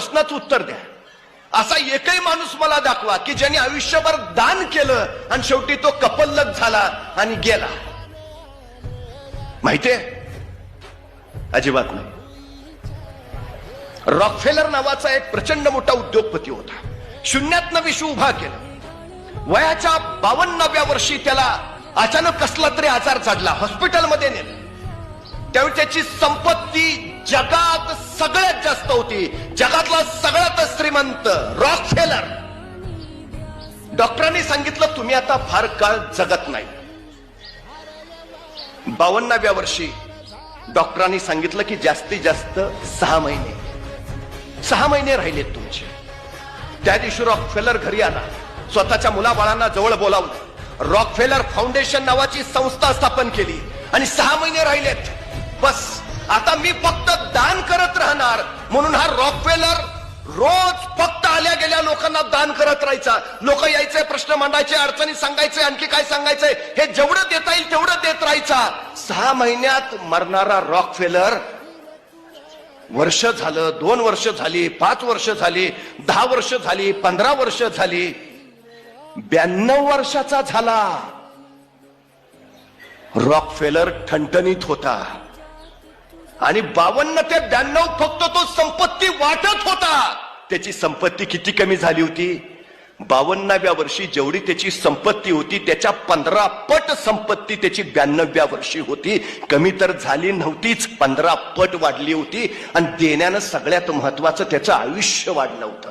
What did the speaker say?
प्रश्नाचं उत्तर द्या. असा एकही माणूस मला दाखवा की ज्याने आयुष्यभर दान केलं आणि शेवटी तो कपल्लक झाला आणि गेला. माहितीये? अजिबात नाही. रॉकफेलर नावाचा एक प्रचंड मोठा उद्योगपती होता. शून्यातनं विश्व उभा केलं. वयाच्या 52व्या वर्षी त्याला अचानक कसला तरी आजार चढला. हॉस्पिटलमध्ये नेलं. त्यावेळी त्याची संपत्ती जगात सगळ्यात जास्त होती. जगातला सगळ्यात श्रीमंत रॉकफेलर. डॉक्टरांनी सांगितलं तुम्ही आता फार काळ जगत नाही. 52व्या वर्षी डॉक्टरांनी सांगितलं की जास्तीत जास्त 6 महिने राहिलेत तुमचे. त्या दिवशी रॉकफेलर घरी आला. स्वतःच्या मुलाबाळांना जवळ बोलावलं. रॉकफेलर फाउंडेशन नावाची संस्था स्थापन केली आणि 6 महिने राहिलेत. बस आता मी फक्त दान करत राहणार. म्हणून हा रॉकफेलर रोज फक्त आल्या गेल्या लोकांना दान करत राहायचा. लोक यायचे, प्रश्न मांडायचे, अडचणी सांगायचे, आणखी काय सांगायचंय हे जेवढं देता येईल तेवढं देत राहायचा. 6 महिन्यात मरणारा रॉकफेलर वर्ष झालं, 2 वर्ष झाली, 5 वर्ष झाली, 10 वर्ष झाली, 15 वर्ष झाली, 92 वर्षाचा झाला. रॉकफेलर ठणठणीत होता आणि 52 ते 92 फक्त तो संपत्ती वाटत होता. त्याची संपत्ती किती कमी झाली होती? 52व्या वर्षी जेवढी त्याची संपत्ती होती त्याच्या 15 पट संपत्ती त्याची 92व्या वर्षी होती. कमी तर झाली नव्हतीच, 15 पट वाढली होती. आणि देण्यानं सगळ्यात महत्वाचं त्याचं आयुष्य वाढलं होतं.